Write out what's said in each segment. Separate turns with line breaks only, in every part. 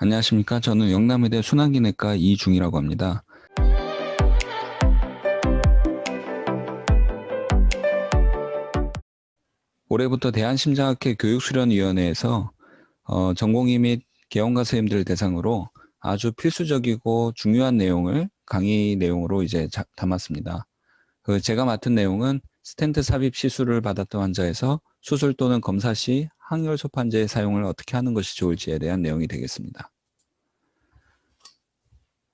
안녕하십니까. 저는 영남의대 순환기내과 이중이라고 합니다. 올해부터 대한심장학회 교육수련위원회에서 전공의 및 개원가 선생님들 대상으로 아주 필수적이고 중요한 내용을 강의 내용으로 이제 담았습니다. 제가 맡은 내용은 스텐트 삽입 시술을 받았던 환자에서 수술 또는 검사 시 항혈소판제 사용을 어떻게 하는 것이 좋을지에 대한 내용이 되겠습니다.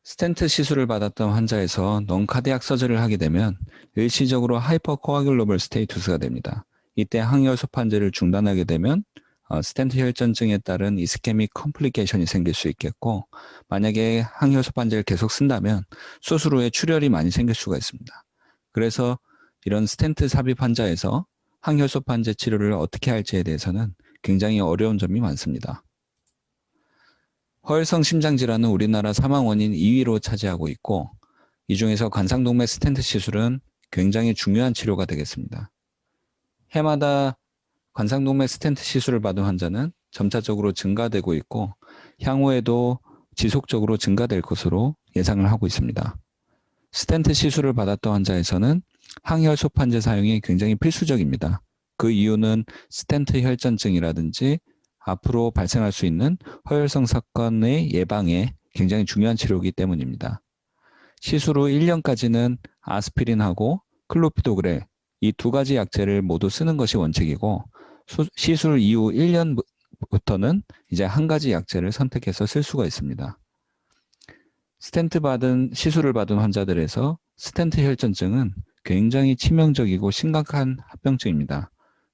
스텐트 시술을 받았던 환자에서 넌카디악 서저리를 하게 되면 일시적으로 하이퍼코아귤러블 스테이투스가 됩니다. 이때 항혈소판제를 중단하게 되면 스텐트 혈전증에 따른 이스케믹 컴플리케이션이 생길 수 있겠고, 만약에 항혈소판제를 계속 쓴다면 수술 후에 출혈이 많이 생길 수가 있습니다. 그래서 이런 스텐트 삽입 환자에서 항혈소판제 치료를 어떻게 할지에 대해서는 굉장히 어려운 점이 많습니다. 허혈성 심장질환은 우리나라 사망 원인 2위로 차지하고 있고, 이 중에서 관상동맥 스텐트 시술은 굉장히 중요한 치료가 되겠습니다. 해마다 관상동맥 스텐트 시술을 받은 환자는 점차적으로 증가되고 있고, 향후에도 지속적으로 증가될 것으로 예상을 하고 있습니다. 스텐트 시술을 받았던 환자에서는 항혈소판제 사용이 굉장히 필수적입니다. 그 이유는 스텐트 혈전증이라든지 앞으로 발생할 수 있는 허혈성 사건의 예방에 굉장히 중요한 치료이기 때문입니다. 시술 후 1년까지는 아스피린하고 클로피도그렐 이 두 가지 약제를 모두 쓰는 것이 원칙이고, 시술 이후 1년부터는 이제 한 가지 약제를 선택해서 쓸 수가 있습니다. 시술을 받은 환자들에서 스텐트 혈전증은 굉장히 치명적이고 심각한 합병증입니다.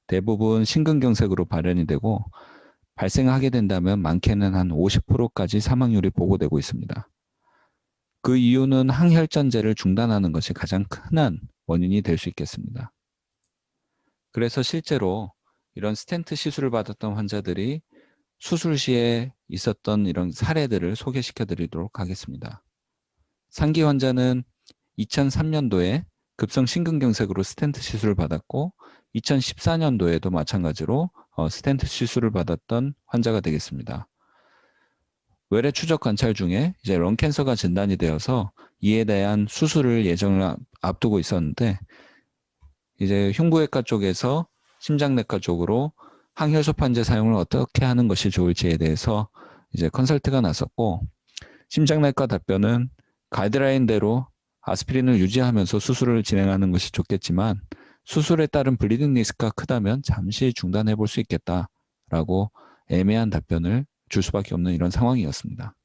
대부분 심근경색으로 발현이 되고, 발생하게 된다면 많게는 한 50%까지 사망률이 보고되고 있습니다. 그 이유는 항혈전제를 중단하는 것이 가장 흔한 원인이 될 수 있겠습니다. 그래서 실제로 이런 스텐트 시술을 받았던 환자들이 수술 시에 있었던 이런 사례들을 소개시켜 드리도록 하겠습니다. 상기 환자는 2003년도에 급성 심근경색으로 스텐트 시술을 받았고, 2014년도에도 마찬가지로 스텐트 시술을 받았던 환자가 되겠습니다. 외래 추적 관찰 중에 이제 런캔서가 진단이 되어서 이에 대한 수술을 예정을 앞두고 있었는데, 이제 흉부외과 쪽에서 심장내과 쪽으로 항혈소판제 사용을 어떻게 하는 것이 좋을지에 대해서 이제 컨설트가 났었고, 심장내과 답변은 가이드라인대로 아스피린을 유지하면서 수술을 진행하는 것이 좋겠지만, 수술에 따른 블리딩 리스크가 크다면 잠시 중단해 볼 수 있겠다라고 애매한 답변을 줄 수밖에 없는 이런 상황이었습니다.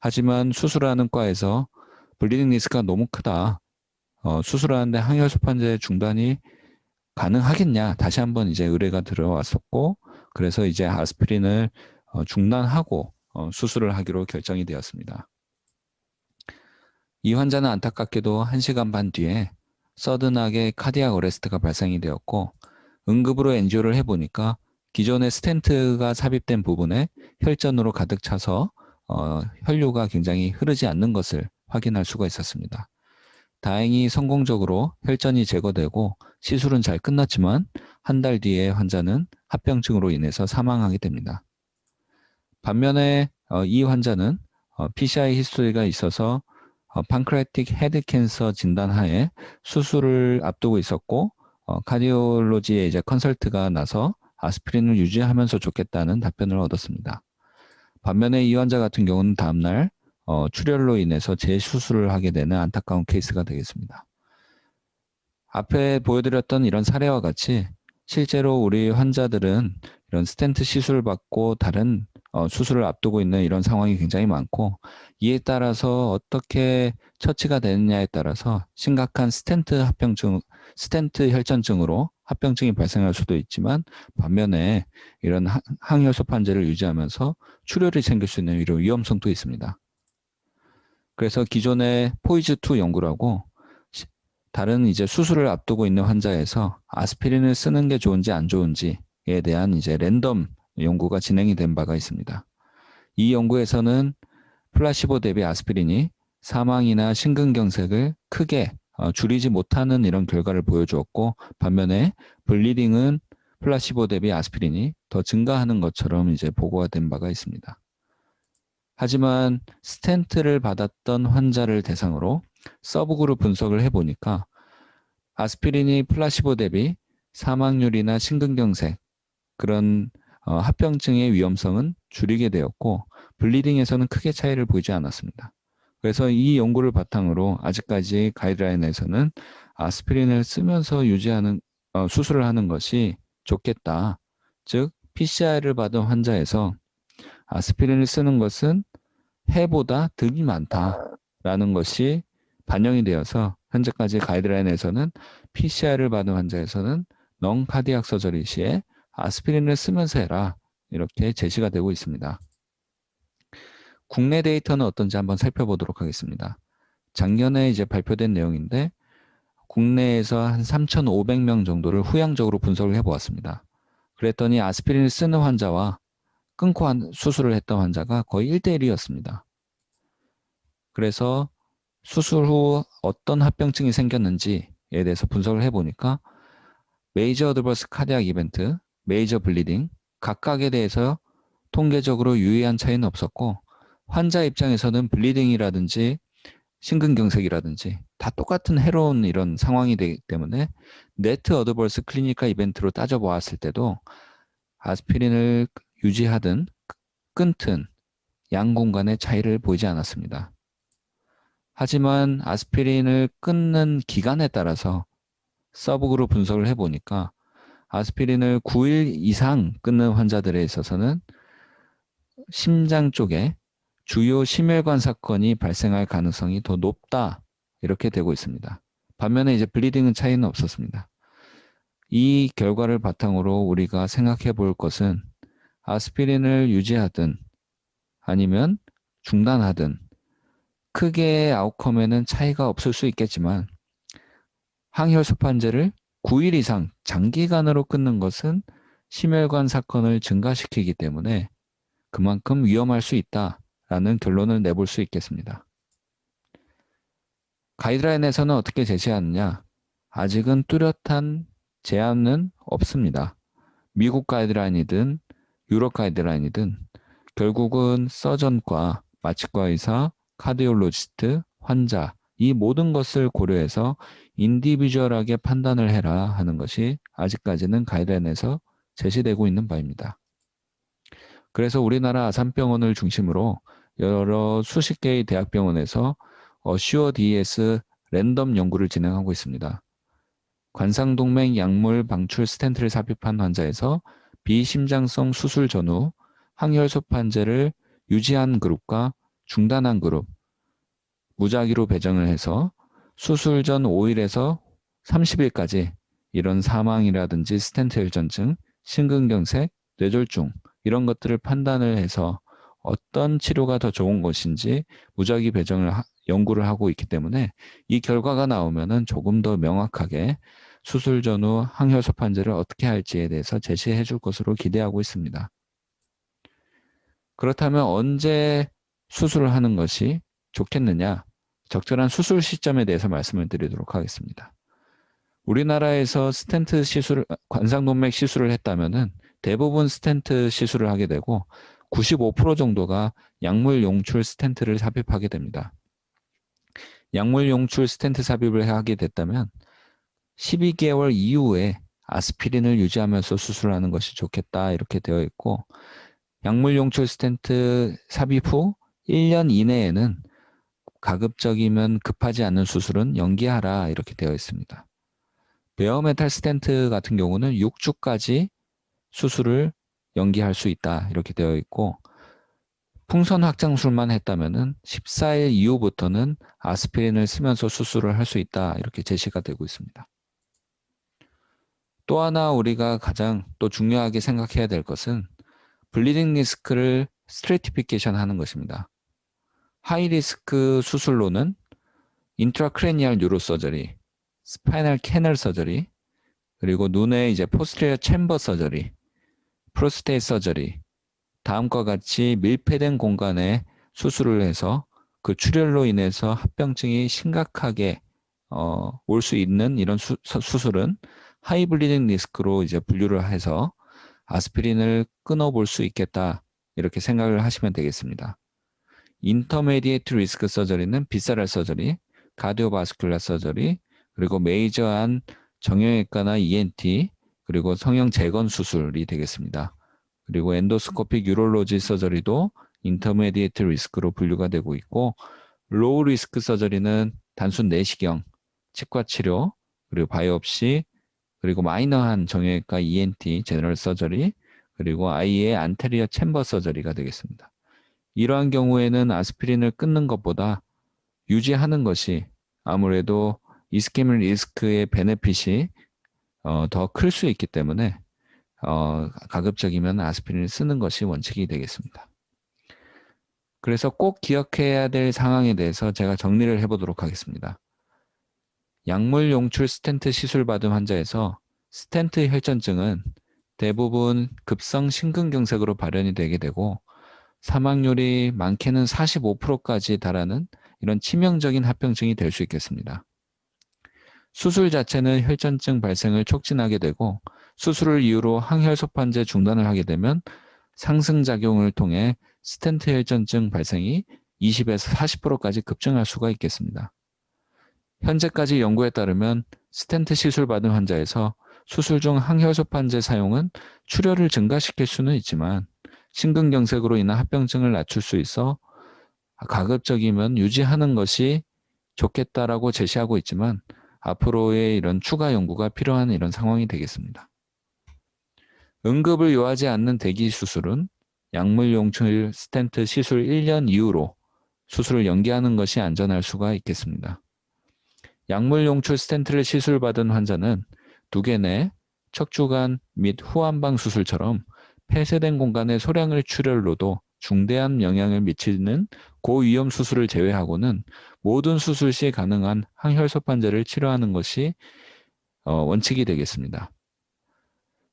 하지만 수술하는 과에서 블리딩 리스크가 너무 크다, 수술하는데 항혈소판제 중단이 가능하겠냐, 다시 한번 이제 의뢰가 들어왔었고, 그래서 이제 아스피린을 중단하고 수술을 하기로 결정이 되었습니다. 이 환자는 안타깝게도 1시간 반 뒤에 서든하게 카디악 어레스트가 발생이 되었고, 응급으로 엔지오를 해보니까 기존의 스텐트가 삽입된 부분에 혈전으로 가득 차서 혈류가 굉장히 흐르지 않는 것을 확인할 수가 있었습니다. 다행히 성공적으로 혈전이 제거되고 시술은 잘 끝났지만, 한 달 뒤에 환자는 합병증으로 인해서 사망하게 됩니다. 반면에 이 환자는 PCI 히스토리가 있어서 판크레아틱 헤드 캔서 진단하에 수술을 앞두고 있었고, 카디올로지에 이제 컨설트가 나서 아스피린을 유지하면서 좋겠다는 답변을 얻었습니다. 반면에 이 환자 같은 경우는 다음날 출혈로 인해서 재수술을 하게 되는 안타까운 케이스가 되겠습니다. 앞에 보여드렸던 이런 사례와 같이 실제로 우리 환자들은 이런 스텐트 시술을 받고 다른 수술을 앞두고 있는 이런 상황이 굉장히 많고, 이에 따라서 어떻게 처치가 되느냐에 따라서 심각한 스텐트 혈전증으로 합병증이 발생할 수도 있지만, 반면에 이런 항혈소판제를 유지하면서 출혈이 생길 수 있는 이런 위험성도 있습니다. 그래서 기존의 포이즈2 연구라고 다른 이제 수술을 앞두고 있는 환자에서 아스피린을 쓰는 게 좋은지 안 좋은지에 대한 이제 랜덤 연구가 진행이 된 바가 있습니다. 이 연구에서는 플라시보 대비 아스피린이 사망이나 심근경색을 크게 줄이지 못하는 이런 결과를 보여주었고, 반면에 블리딩은 플라시보 대비 아스피린이 더 증가하는 것처럼 이제 보고가 된 바가 있습니다. 하지만 스텐트를 받았던 환자를 대상으로 서브그룹 분석을 해보니까 아스피린이 플라시보 대비 사망률이나 심근경색 그런 합병증의 위험성은 줄이게 되었고 블리딩에서는 크게 차이를 보이지 않았습니다. 그래서 이 연구를 바탕으로 아직까지 가이드라인에서는 아스피린을 쓰면서 수술을 하는 것이 좋겠다. 즉 PCI를 받은 환자에서 아스피린을 쓰는 것은 해보다 득이 많다라는 것이 반영이 되어서 현재까지 가이드라인에서는 PCI를 받은 환자에서는 넌카디악 서저리 시에 아스피린을 쓰면서 해라 이렇게 제시가 되고 있습니다. 국내 데이터는 어떤지 한번 살펴보도록 하겠습니다. 작년에 이제 발표된 내용인데 국내에서 한 3,500명 정도를 후향적으로 분석을 해보았습니다. 그랬더니 아스피린을 쓰는 환자와 끊고 수술을 했던 환자가 거의 1대1이었습니다. 그래서 수술 후 어떤 합병증이 생겼는지에 대해서 분석을 해보니까 메이저 어드버스 카디악 이벤트, 메이저 블리딩 각각에 대해서 통계적으로 유의한 차이는 없었고 환자 입장에서는 블리딩이라든지 심근경색이라든지 다 똑같은 해로운 이런 상황이 되기 때문에 네트 어드버스 클리니컬 이벤트로 따져보았을 때도 아스피린을 유지하든 끊든 양 공간의 차이를 보이지 않았습니다. 하지만 아스피린을 끊는 기간에 따라서 서브그룹 분석을 해보니까 아스피린을 9일 이상 끊는 환자들에 있어서는 심장 쪽에 주요 심혈관 사건이 발생할 가능성이 더 높다 이렇게 되고 있습니다. 반면에 이제 블리딩은 차이는 없었습니다. 이 결과를 바탕으로 우리가 생각해 볼 것은 아스피린을 유지하든 아니면 중단하든 크게 아웃컴에는 차이가 없을 수 있겠지만 항혈소판제를 9일 이상 장기간으로 끊는 것은 심혈관 사건을 증가시키기 때문에 그만큼 위험할 수 있다라는 결론을 내볼 수 있겠습니다. 가이드라인에서는 어떻게 제시하느냐? 아직은 뚜렷한 제안은 없습니다. 미국 가이드라인이든 유럽 가이드라인이든 결국은 서전과 마취과 의사, 카디올로지스트, 환자 이 모든 것을 고려해서 인디비주얼하게 판단을 해라 하는 것이 아직까지는 가이드라인에서 제시되고 있는 바입니다. 그래서 우리나라 아산병원을 중심으로 여러 수십 개의 대학병원에서 슈어DES 랜덤 연구를 진행하고 있습니다. 관상동맥 약물 방출 스텐트를 삽입한 환자에서 비심장성 수술 전후 항혈소판제를 유지한 그룹과 중단한 그룹, 무작위로 배정을 해서 수술 전 5일에서 30일까지 이런 사망이라든지 스텐트 혈전증, 심근경색, 뇌졸중 이런 것들을 판단을 해서 어떤 치료가 더 좋은 것인지 무작위 배정을 연구를 하고 있기 때문에 이 결과가 나오면은 조금 더 명확하게 수술 전후 항혈소판제를 어떻게 할지에 대해서 제시해 줄 것으로 기대하고 있습니다. 그렇다면 언제 수술을 하는 것이 좋겠느냐? 적절한 수술 시점에 대해서 말씀을 드리도록 하겠습니다. 우리나라에서 스텐트 시술, 관상동맥 시술을 했다면은 대부분 스텐트 시술을 하게 되고 95% 정도가 약물 용출 스텐트를 삽입하게 됩니다. 약물 용출 스텐트 삽입을 하게 됐다면 12개월 이후에 아스피린을 유지하면서 수술하는 것이 좋겠다 이렇게 되어 있고 약물 용출 스텐트 삽입 후 1년 이내에는 가급적이면 급하지 않는 수술은 연기하라 이렇게 되어 있습니다. 베어메탈 스텐트 같은 경우는 6주까지 수술을 연기할 수 있다 이렇게 되어 있고 풍선 확장술만 했다면은 14일 이후부터는 아스피린을 쓰면서 수술을 할 수 있다 이렇게 제시가 되고 있습니다. 또 하나 우리가 가장 또 중요하게 생각해야 될 것은 블리딩 리스크를 스트래티피케이션 하는 것입니다. 하이 리스크 수술로는 인트라크레니얼 뉴로서저리, 스파이널 캐널 서저리, 그리고 눈의 이제 포스테리어 챔버 서저리, 프로스테이트 서저리, 다음과 같이 밀폐된 공간에 수술을 해서 그 출혈로 인해서 합병증이 심각하게 올 수 있는 이런 수술은 하이 블리딩 리스크로 이제 분류를 해서 아스피린을 끊어볼 수 있겠다 이렇게 생각을 하시면 되겠습니다. 인터메디에이트 리스크 서저리는 비싸랄 서저리, 카디오바스큘라 서저리, 그리고 메이저한 정형외과나 ENT, 그리고 성형 재건 수술이 되겠습니다. 그리고 엔도스코픽 유롤로지 서저리도 인터메디에이트 리스크로 분류가 되고 있고, 로우 리스크 서저리는 단순 내시경, 치과 치료, 그리고 바이옵시, 그리고 마이너한 정형외과 ENT, 제너럴 서저리, 그리고 아이의 안테리어 챔버 서저리가 되겠습니다. 이러한 경우에는 아스피린을 끊는 것보다 유지하는 것이 아무래도 이스케믹 리스크의 베네핏이 더 클 수 있기 때문에 가급적이면 아스피린을 쓰는 것이 원칙이 되겠습니다. 그래서 꼭 기억해야 될 상황에 대해서 제가 정리를 해보도록 하겠습니다. 약물 용출 스텐트 시술 받은 환자에서 스텐트 혈전증은 대부분 급성 심근경색으로 발현이 되게 되고 사망률이 많게는 45%까지 달하는 이런 치명적인 합병증이 될 수 있겠습니다. 수술 자체는 혈전증 발생을 촉진하게 되고 수술을 이유로 항혈소판제 중단을 하게 되면 상승작용을 통해 스텐트 혈전증 발생이 20에서 40%까지 급증할 수가 있겠습니다. 현재까지 연구에 따르면 스텐트 시술 받은 환자에서 수술 중 항혈소판제 사용은 출혈을 증가시킬 수는 있지만 심근경색으로 인한 합병증을 낮출 수 있어 가급적이면 유지하는 것이 좋겠다라고 제시하고 있지만 앞으로의 이런 추가 연구가 필요한 이런 상황이 되겠습니다. 응급을 요하지 않는 대기 수술은 약물 용출 스텐트 시술 1년 이후로 수술을 연기하는 것이 안전할 수가 있겠습니다. 약물 용출 스텐트를 시술받은 환자는 두개내, 척추관 및 후한방 수술처럼 폐쇄된 공간의 소량의 출혈로도 중대한 영향을 미치는 고위험 수술을 제외하고는 모든 수술 시 가능한 항혈소판제를 치료하는 것이 원칙이 되겠습니다.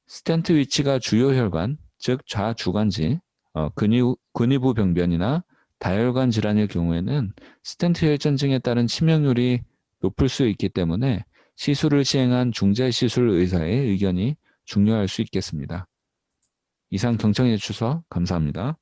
스텐트 위치가 주요 혈관, 즉 좌주관지, 근위부 병변이나 다혈관 질환일 경우에는 스텐트 혈전증에 따른 치명률이 높을 수 있기 때문에 시술을 시행한 중재시술 의사의 의견이 중요할 수 있겠습니다. 이상 경청해 주셔서 감사합니다.